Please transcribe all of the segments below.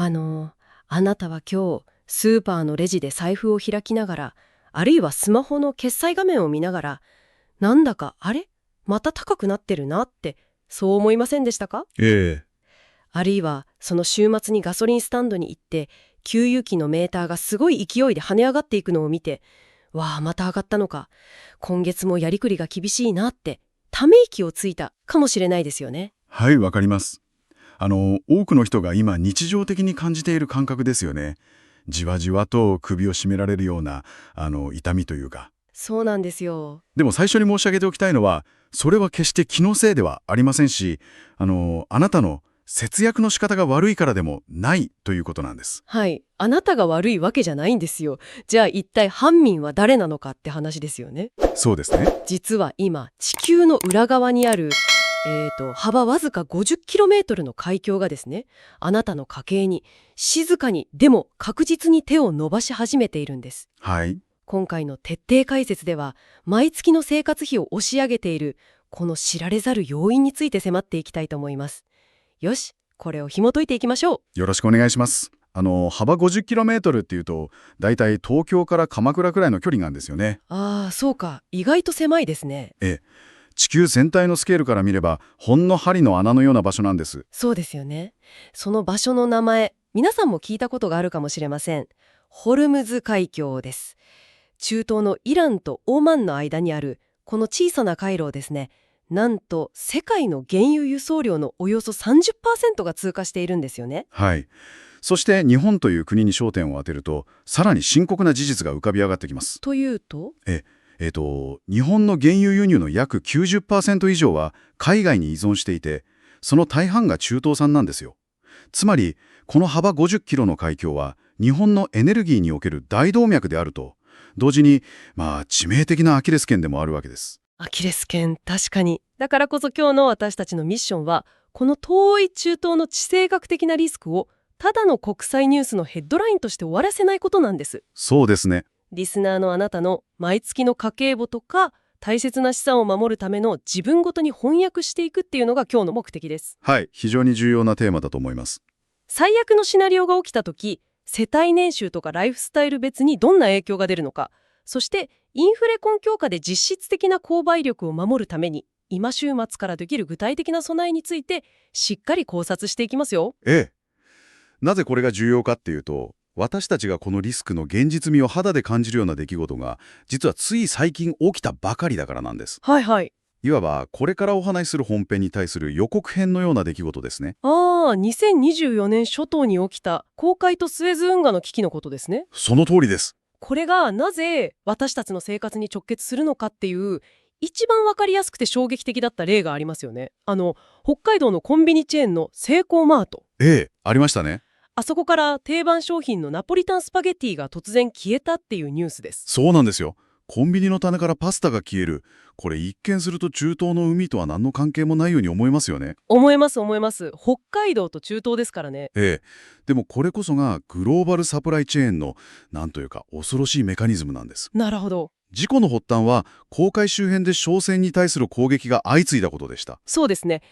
あの、あなたは今日、スーパーのレジで財布を開きながら、あるいはスマホの決済画面を見ながら、なんだか、あれまた高くなってるなって、そう思いませんでしたか？ええ、あるいは、その週末にガソリンスタンドに行って、給油機のメーターがすごい勢いで跳ね上がっていくのを見て、わあ、また上がったのか。今月もやりくりが厳しいなって、ため息をついたかもしれないですよね。はい、わかります。多くの人が今日常的に感じている感覚ですよね。じわじわと首を絞められるような、痛みというか。そうなんですよ。でも最初に申し上げておきたいのは、それは決して気のせいではありませんし、あなたの節約の仕方が悪いからでもないということなんです。はい。あなたが悪いわけじゃないんですよ。じゃあ一体犯人は誰なのかって話ですよね。そうですね。実は今、地球の裏側にある、幅わずか 50km の海峡がですね、あなたの家計に静かに、でも確実に手を伸ばし始めているんです。はい。今回の徹底解説では、毎月の生活費を押し上げている、この知られざる要因について迫っていきたいと思います。よし、これを紐解いていきましょう。よろしくお願いします。幅 50km っていうと、だいたい東京から鎌倉くらいの距離なんですよね。ああ、そうか。意外と狭いですね。ええ。地球全体のスケールから見れば、ほんの針の穴のような場所なんです。そうですよね。その場所の名前、皆さんも聞いたことがあるかもしれません。ホルムズ海峡です。中東のイランとオマンの間にあるこの小さな海路をですね、なんと世界の原油輸送量のおよそ 30% が通過しているんですよね。はい。そして日本という国に焦点を当てると、さらに深刻な事実が浮かび上がってきます。というと？日本の原油輸入の約 90% 以上は海外に依存していて、その大半が中東産なんですよ。つまり、この幅50キロの海峡は日本のエネルギーにおける大動脈であると、同時に、致命的なアキレス腱でもあるわけです。アキレス腱、確かに。だからこそ今日の私たちのミッションは、この遠い中東の地政学的なリスクをただの国際ニュースのヘッドラインとして終わらせないことなんです。そうですね。リスナーのあなたの毎月の家計簿とか大切な資産を守るための自分ごとに翻訳していくっていうのが今日の目的です。はい、非常に重要なテーマだと思います。最悪のシナリオが起きた時、世帯年収とかライフスタイル別にどんな影響が出るのか、そしてインフレ根拠下で実質的な購買力を守るために今週末からできる具体的な備えについてしっかり考察していきますよ。ええ。なぜこれが重要かっていうと、私たちがこのリスクの現実味を肌で感じるような出来事が、実はつい最近起きたばかりだからなんです。はいはい。いわば、これからお話しする本編に対する予告編のような出来事ですね。2024年初頭に起きた公海とスエズ運河の危機のことですね。その通りです。これがなぜ私たちの生活に直結するのかっていう一番わかりやすくて衝撃的だった例がありますよね。北海道のコンビニチェーンのセイコーマート。ええ、ありましたね。あそこから定番商品のナポリタンスパゲッティが突然消えたっていうニュースです。そうなんですよ。コンビニの棚からパスタが消える。これ一見すると中東の海とは何の関係もないように思いますよね。思います思います。北海道と中東ですからね。ええ。でもこれこそがグローバルサプライチェーンの、なんというか恐ろしいメカニズムなんです。なるほど。事故の発端は、公海周辺で商船に対する攻撃が相次いだことでした。そうですね。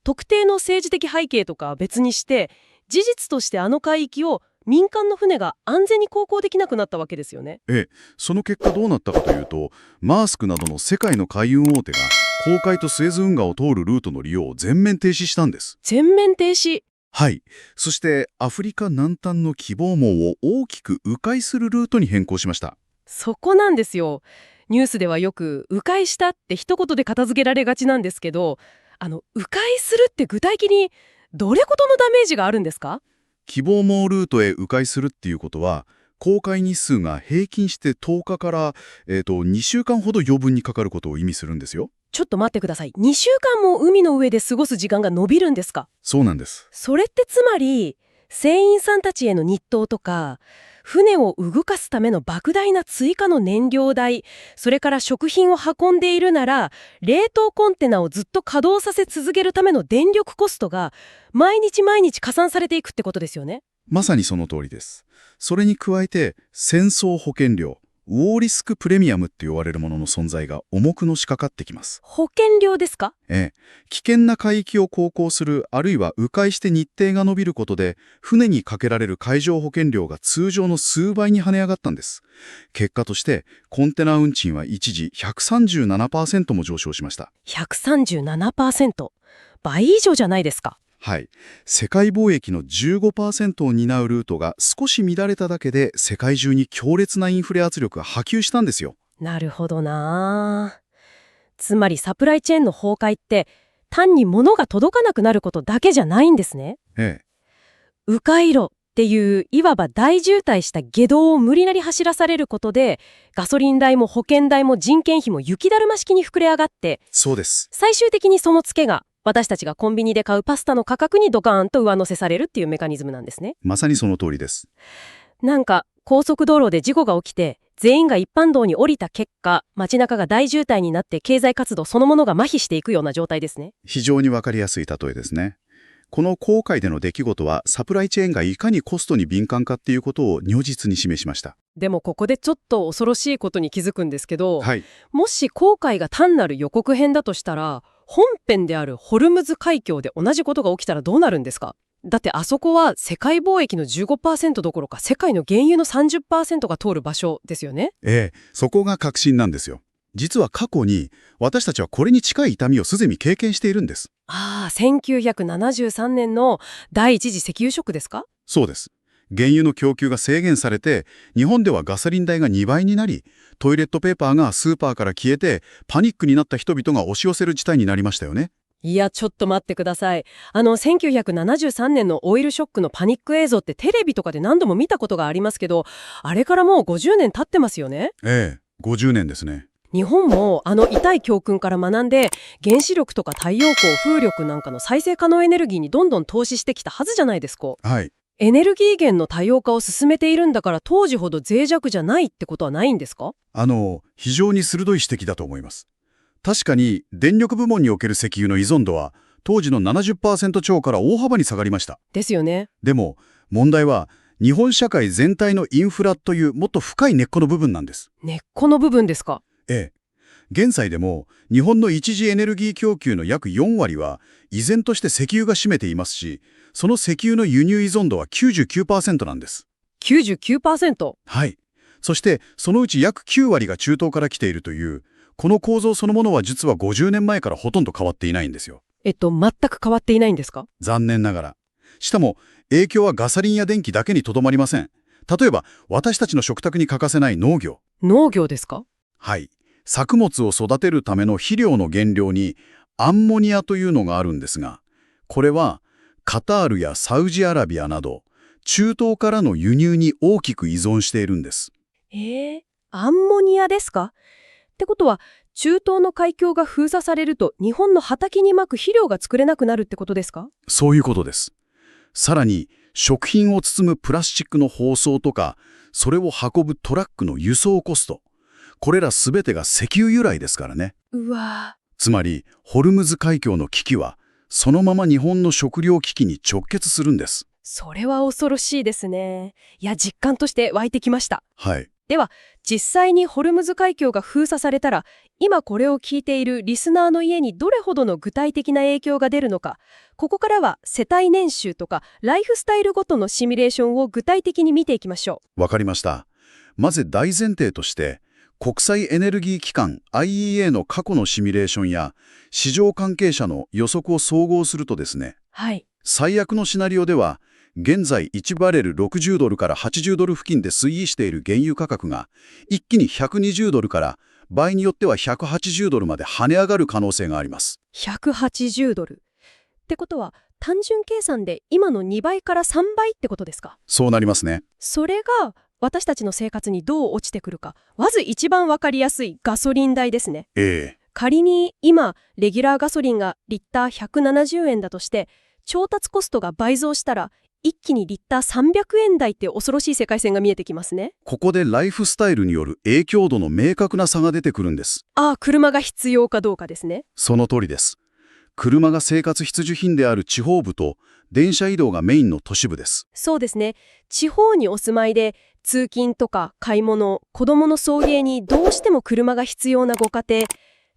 特定の政治的背景とかは別にして事実としてあの海域を民間の船が安全に航行できなくなったわけですよね。ええ、その結果どうなったかというと、マースクなどの世界の海運大手が、公海とスエズ運河を通るルートの利用を全面停止したんです。全面停止。はい。そして、アフリカ南端の希望網を大きく迂回するルートに変更しました。そこなんですよ。ニュースではよく迂回したって一言で片付けられがちなんですけど、迂回するって具体的にどれほどのダメージがあるんですか？希望網ルートへ迂回するっていうことは、航海日数が平均して10日から、2週間ほど余分にかかることを意味するんですよ。ちょっと待ってください。2週間も海の上で過ごす時間が延びるんですか？そうなんです。それってつまり船員さんたちへの日当とか船を動かすための莫大な追加の燃料代、それから食品を運んでいるなら冷凍コンテナをずっと稼働させ続けるための電力コストが毎日毎日加算されていくってことですよね。まさにその通りです。それに加えて、戦争保険料、ウォーリスクプレミアムって言われるものの存在が重くのしかかってきます。保険料ですか？危険な海域を航行する、あるいは迂回して日程が延びることで、船にかけられる海上保険料が通常の数倍に跳ね上がったんです。結果として、コンテナ運賃は一時137% も上昇しました。137%。倍以上じゃないですか。はい。世界貿易の 15% を担うルートが少し乱れただけで、世界中に強烈なインフレ圧力が波及したんですよ。なるほどな。つまりサプライチェーンの崩壊って単に物が届かなくなることだけじゃないんですね。迂回路っていういわば大渋滞した下道を無理なり走らされることでガソリン代も保険代も人件費も雪だるま式に膨れ上がって、そうです。最終的にそのツケが私たちがコンビニで買うパスタの価格にドカーンと上乗せされるっていうメカニズムなんですね。まさにその通りです。なんか高速道路で事故が起きて全員が一般道に降りた結果、街中が大渋滞になって経済活動そのものが麻痺していくような状態ですね。非常にわかりやすい例えですね。この航海での出来事は、サプライチェーンがいかにコストに敏感かっていうことを如実に示しました。でもここでちょっと恐ろしいことに気づくんですけど、はい。もし航海が単なる予告編だとしたら、本編であるホルムズ海峡で同じことが起きたらどうなるんですか？だってあそこは世界貿易の 15% どころか世界の原油の 30% が通る場所ですよね。そこが核心なんですよ。実は過去に私たちはこれに近い痛みをすでに経験しているんです。1973年の第一次石油ショックですか？そうです。原油の供給が制限されて、日本ではガソリン代が2倍になり、トイレットペーパーがスーパーから消えて、パニックになった人々が押し寄せる事態になりましたよね。いや、ちょっと待ってください。1973年のオイルショックのパニック映像ってテレビとかで何度も見たことがありますけど、あれからもう50年経ってますよね。50年ですね。日本も痛い教訓から学んで原子力とか太陽光風力なんかの再生可能エネルギーにどんどん投資してきたはずじゃないですか。はい。エネルギー源の多様化を進めているんだから当時ほど脆弱じゃないってことはないんですか？非常に鋭い指摘だと思います。確かに電力部門における石油の依存度は当時の 70% 超から大幅に下がりました。ですよね。でも問題は日本社会全体のインフラというもっと深い根っこの部分なんです。根っこの部分ですか？現在でも日本の一次エネルギー供給の約4割は依然として石油が占めていますし、その石油の輸入依存度は 99% なんです。99%？ はい。そしてそのうち約9割が中東から来ているという、この構造そのものは実は50年前からほとんど変わっていないんですよ。全く変わっていないんですか？残念ながら。しかも影響はガソリンや電気だけにとどまりません。例えば私たちの食卓に欠かせない農業。農業ですか？はい。作物を育てるための肥料の原料にアンモニアというのがあるんですが、これはカタールやサウジアラビアなど中東からの輸入に大きく依存しているんです。アンモニアですか？ってことは中東の海峡が封鎖されると日本の畑にまく肥料が作れなくなるってことですか？そういうことです。さらに食品を包むプラスチックの包装とか、それを運ぶトラックの輸送コスト、これらすべてが石油由来ですからね。うわぁ。つまりホルムズ海峡の危機はそのまま日本の食糧危機に直結するんです。それは恐ろしいですね。いや、実感として湧いてきました。はい。では実際にホルムズ海峡が封鎖されたら、今これを聞いているリスナーの家にどれほどの具体的な影響が出るのか、ここからは世帯年収とかライフスタイルごとのシミュレーションを具体的に見ていきましょう。わかりました。まず大前提として国際エネルギー機関 IEA の過去のシミュレーションや市場関係者の予測を総合するとですね、最悪のシナリオでは現在1バレル60ドルから80ドル付近で推移している原油価格が一気に120ドルから場合によっては180ドルまで跳ね上がる可能性があります。180ドルってことは単純計算で今の2倍から3倍ってことですか？そうなりますね。それが私たちの生活にどう落ちてくるか、まず一番わかりやすいガソリン代ですね。仮に今レギュラーガソリンがリッター170円だとして、調達コストが倍増したら一気にリッター300円台って恐ろしい世界線が見えてきますね。ここでライフスタイルによる影響度の明確な差が出てくるんです。車が必要かどうかですね。その通りです。車が生活必需品である地方部と電車移動がメインの都市部です。そうですね。地方にお住まいで通勤とか買い物、子供の送迎にどうしても車が必要なご家庭、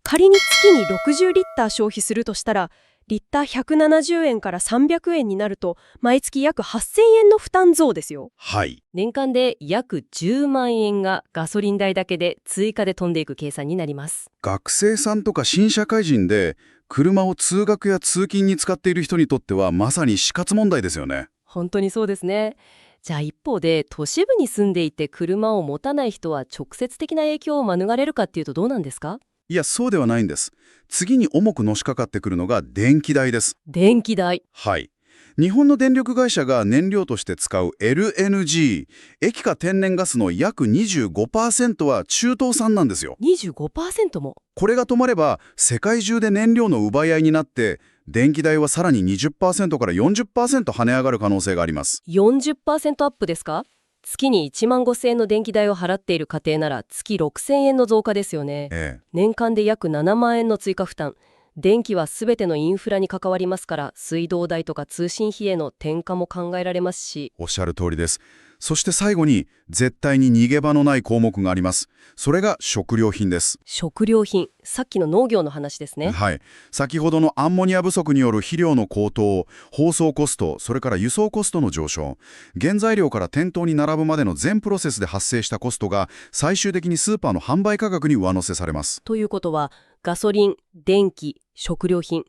仮に月に60リッター消費するとしたら、リッター170円から300円になると、毎月約8000円の負担増ですよ。はい。年間で約10万円がガソリン代だけで追加で飛んでいく計算になります。学生さんとか新社会人で車を通学や通勤に使っている人にとってはまさに死活問題ですよね。本当にそうですね。じゃあ一方で都市部に住んでいて車を持たない人は直接的な影響を免れるかっていうとどうなんですか？いや、そうではないんです。次に重くのしかかってくるのが電気代です。電気代。はい。日本の電力会社が燃料として使う LNG、液化天然ガスの約 25% は中東産なんですよ。25% も。これが止まれば、世界中で燃料の奪い合いになって、電気代はさらに 20% から 40% 跳ね上がる可能性があります。40% アップですか？月に1万5000円の電気代を払っている家庭なら月6000円の増加ですよね。年間で約7万円の追加負担。電気は全てのインフラに関わりますから、水道代とか通信費への転嫁も考えられますし。おっしゃる通りです。そして最後に、絶対に逃げ場のない項目があります。それが食料品です。食料品。さっきの農業の話ですね。はい。先ほどのアンモニア不足による肥料の高騰、包装コスト、それから輸送コストの上昇、原材料から店頭に並ぶまでの全プロセスで発生したコストが最終的にスーパーの販売価格に上乗せされます。ということは、ガソリン、電気、食料品。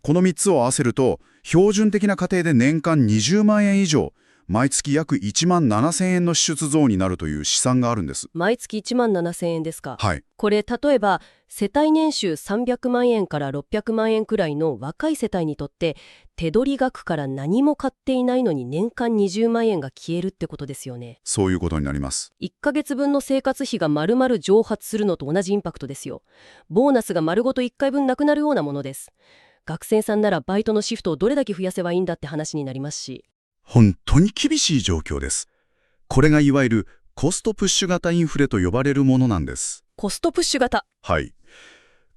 この3つを合わせると、標準的な家庭で年間20万円以上、毎月約1万7000円の支出増になるという試算があるんです。毎月1万7000円ですか？はい。これ例えば世帯年収300万円から600万円くらいの若い世帯にとって、手取り額から何も買っていないのに年間20万円が消えるってことですよね。そういうことになります。1ヶ月分の生活費が丸々蒸発するのと同じインパクトですよ。ボーナスが丸ごと1回分なくなるようなものです。学生さんならバイトのシフトをどれだけ増やせばいいんだって話になりますし。本当に厳しい状況です。これがいわゆるコストプッシュ型インフレと呼ばれるものなんです。コストプッシュ型。はい。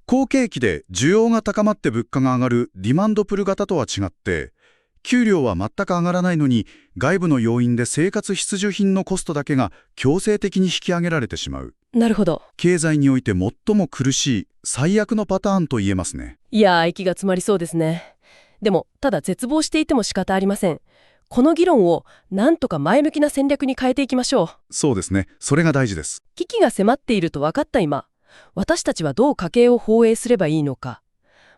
好景気で需要が高まって物価が上がるディマンドプル型とは違って、給料は全く上がらないのに外部の要因で生活必需品のコストだけが強制的に引き上げられてしまう。なるほど。経済において最も苦しい最悪のパターンと言えますね。いやー、息が詰まりそうですね。でもただ絶望していても仕方ありません。この議論をなんとか前向きな戦略に変えていきましょう。そうですね。それが大事です。危機が迫っていると分かった今、私たちはどう家計を放映すればいいのか。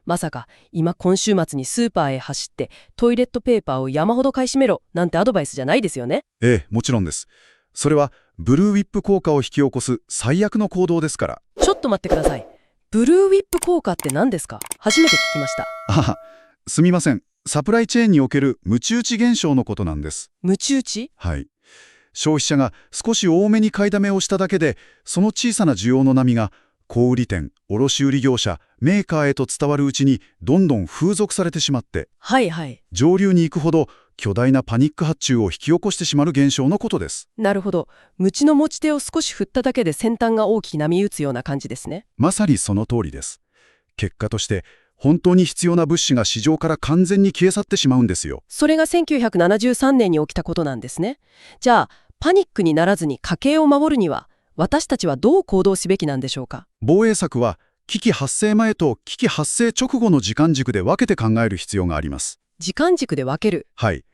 まさか今週末にスーパーへ走ってトイレットペーパーを山ほど買い占めろなんてアドバイスじゃないですよね。もちろんです。それはブルーウィップ効果を引き起こす最悪の行動ですから。ちょっと待ってください。ブルーウィップ効果って何ですか？初めて聞きました。すみません。サプライチェーンにおけるムチ打ち現象のことなんです。ムチ打ち？はい。消費者が少し多めに買いだめをしただけで、その小さな需要の波が小売店、卸売業者、メーカーへと伝わるうちにどんどん風俗されてしまって、上流に行くほど巨大なパニック発注を引き起こしてしまう現象のことです。なるほど。ムチの持ち手を少し振っただけで先端が大きく波打つような感じですね。まさにその通りです。結果として本当に必要な物資が市場から完全に消え去ってしまうんですよ。それが1973年に起きたことなんですね。じゃあパニックにならずに家計を守るには私たちはどう行動すべきなんでしょうか？防衛策は危機発生前と危機発生直後の時間軸で分けて考える必要があります。時間軸で分ける。はい。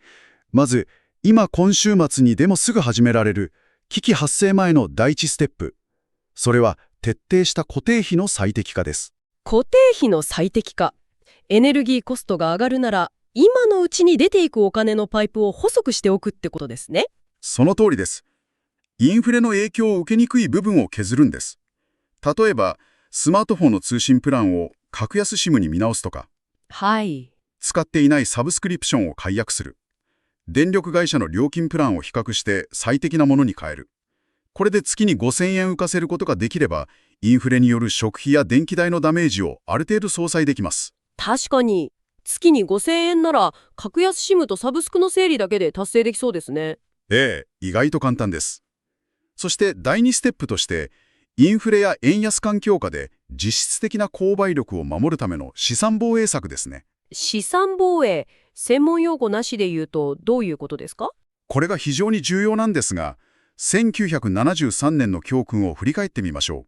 まず今週末にでもすぐ始められる危機発生前の第一ステップ。それは徹底した固定費の最適化です。固定費の最適化。エネルギーコストが上がるなら今のうちに出ていくお金のパイプを細くしておくってことですね。その通りです。インフレの影響を受けにくい部分を削るんです。例えばスマートフォンの通信プランを格安 SIM に見直すとか、使っていないサブスクリプションを解約する。電力会社の料金プランを比較して最適なものに変える。これで月に5000円浮かせることができれば、インフレによる食費や電気代のダメージをある程度相殺できます。確かに、月に5000円なら、格安 SIM とサブスクの整理だけで達成できそうですね。意外と簡単です。そして第2ステップとして、インフレや円安環境下で実質的な購買力を守るための資産防衛策ですね。資産防衛、専門用語なしで言うとどういうことですか？これが非常に重要なんですが、1973年の教訓を振り返ってみましょう。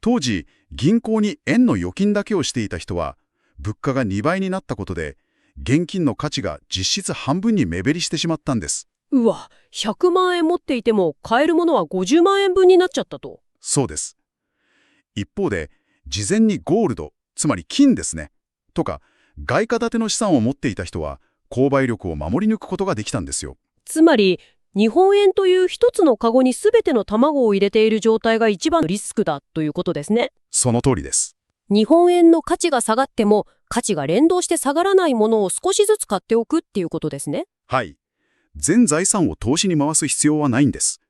当時、銀行に円の預金だけをしていた人は、物価が2倍になったことで、現金の価値が実質半分に目減りしてしまったんです。うわ、100万円持っていても買えるものは50万円分になっちゃったと。そうです。一方で、事前にゴールド、つまり金ですね、とか、外貨建ての資産を持っていた人は、購買力を守り抜くことができたんですよ。つまり、日本円という一つのカゴに全ての卵を入れている状態が一番のリスクだということですね。その通りです。日本円の価値が下がっても、価値が連動して下がらないものを少しずつ買っておくっていうことですね。はい。全財産を投資に回す必要はないんです。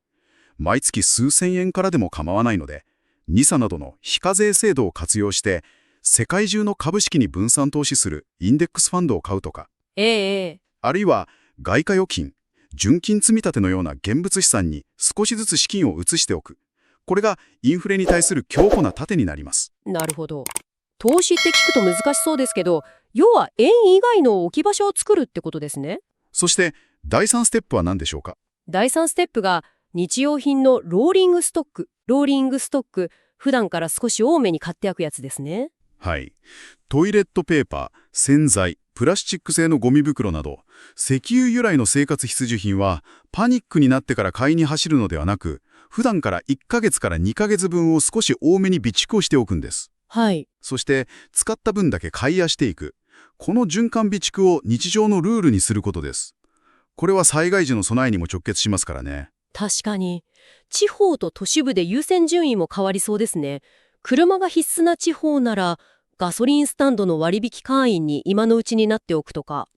毎月数千円からでも構わないので、NISA などの非課税制度を活用して、世界中の株式に分散投資するインデックスファンドを買うとか、あるいは外貨預金、純金積み立てのような現物資産に少しずつ資金を移しておく。これがインフレに対する強固な盾になります。なるほど。投資って聞くと難しそうですけど、要は円以外の置き場所を作るってことですね。そして第3ステップは何でしょうか？第3ステップが日用品のローリングストック、普段から少し多めに買っておくやつですね。はい。トイレットペーパー、洗剤、プラスチック製のゴミ袋など、石油由来の生活必需品は、パニックになってから買いに走るのではなく、普段から1ヶ月から2ヶ月分を少し多めに備蓄をしておくんです。はい。そして、使った分だけ買い足していく。この循環備蓄を日常のルールにすることです。これは災害時の備えにも直結しますからね。確かに。地方と都市部で優先順位も変わりそうですね。車が必須な地方なら、ガソリンスタンドの割引会員に今のうちになっておくとか。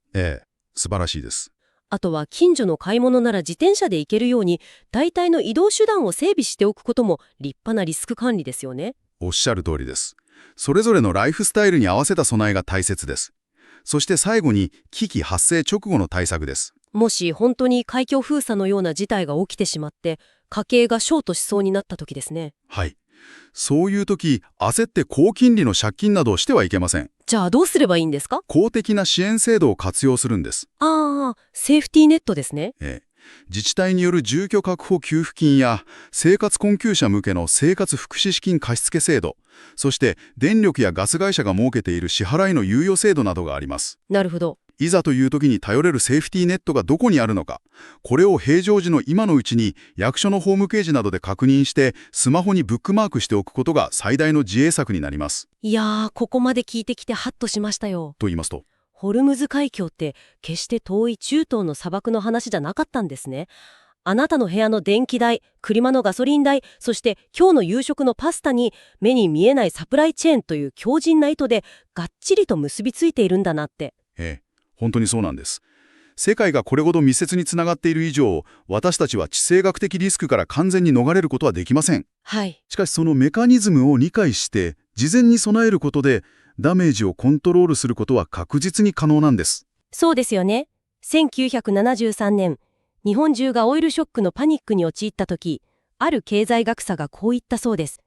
素晴らしいです。あとは近所の買い物なら自転車で行けるように、代替の移動手段を整備しておくことも立派なリスク管理ですよね。おっしゃる通りです。それぞれのライフスタイルに合わせた備えが大切です。そして最後に危機発生直後の対策です。もし本当に海峡封鎖のような事態が起きてしまって、家計がショートしそうになった時ですね。はい。そういう時、焦って高金利の借金などをしてはいけません。じゃあどうすればいいんですか？公的な支援制度を活用するんです。セーフティーネットですね。自治体による住居確保給付金や生活困窮者向けの生活福祉資金貸付制度、そして電力やガス会社が設けている支払いの猶予制度などがあります。なるほど。いざという時に頼れるセーフティーネットがどこにあるのか、これを平常時の今のうちに役所のホームページなどで確認してスマホにブックマークしておくことが最大の自衛策になります。いやー、ここまで聞いてきてハッとしましたよ。と言いますと、ホルムズ海峡って決して遠い中東の砂漠の話じゃなかったんですね。あなたの部屋の電気代、車のガソリン代、そして今日の夕食のパスタに目に見えないサプライチェーンという強靭な糸でがっちりと結びついているんだなって。本当にそうなんです。世界がこれほど密接につながっている以上、私たちは地政学的リスクから完全に逃れることはできません。はい。しかしそのメカニズムを理解して、事前に備えることで、ダメージをコントロールすることは確実に可能なんです。そうですよね。1973年、日本中がオイルショックのパニックに陥った時、ある経済学者がこう言ったそうです。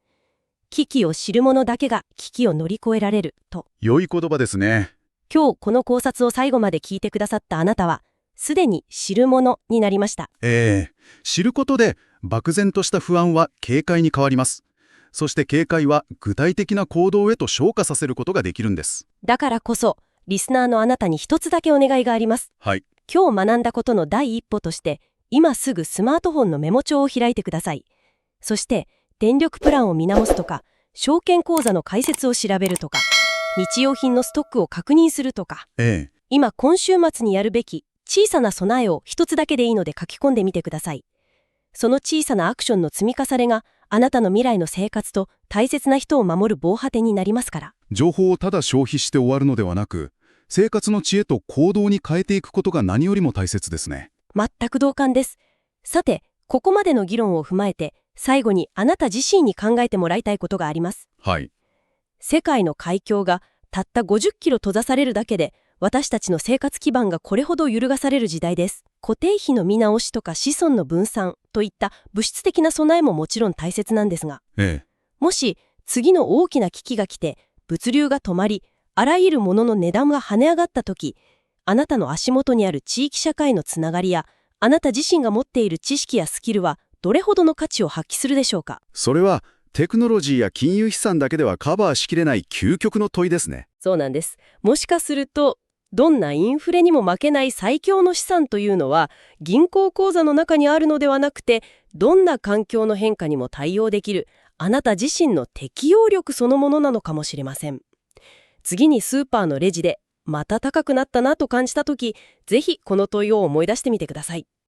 危機を知る者だけが危機を乗り越えられる、と。良い言葉ですね。今日この考察を最後まで聞いてくださったあなたは、すでに知る者になりました。知ることで漠然とした不安は警戒に変わります。そして警戒は具体的な行動へと昇華させることができるんです。だからこそ、リスナーのあなたに一つだけお願いがあります。はい。今日学んだことの第一歩として、今すぐスマートフォンのメモ帳を開いてください。そして、電力プランを見直すとか、証券口座の開設を調べるとか、日用品のストックを確認するとか、今週末にやるべき小さな備えを一つだけでいいので書き込んでみてください。その小さなアクションの積み重ねがあなたの未来の生活と大切な人を守る防波堤になりますから。情報をただ消費して終わるのではなく、生活の知恵と行動に変えていくことが何よりも大切ですね。全く同感です。さて、ここまでの議論を踏まえて、最後にあなた自身に考えてもらいたいことがあります。はい。世界の海峡がたった50キロ閉ざされるだけで、私たちの生活基盤がこれほど揺るがされる時代です。固定費の見直しとか子孫の分散といった物質的な備えももちろん大切なんですが、ええ、もし次の大きな危機が来て、物流が止まり、あらゆるものの値段が跳ね上がった時、あなたの足元にある地域社会のつながりや、あなた自身が持っている知識やスキルはどれほどの価値を発揮するでしょうか。それはテクノロジーや金融資産だけではカバーしきれない究極の問いですね。そうなんです。もしかすると、どんなインフレにも負けない最強の資産というのは、銀行口座の中にあるのではなくて、どんな環境の変化にも対応できる、あなた自身の適応力そのものなのかもしれません。次にスーパーのレジで、また高くなったなと感じたとき、ぜひこの問いを思い出してみてください。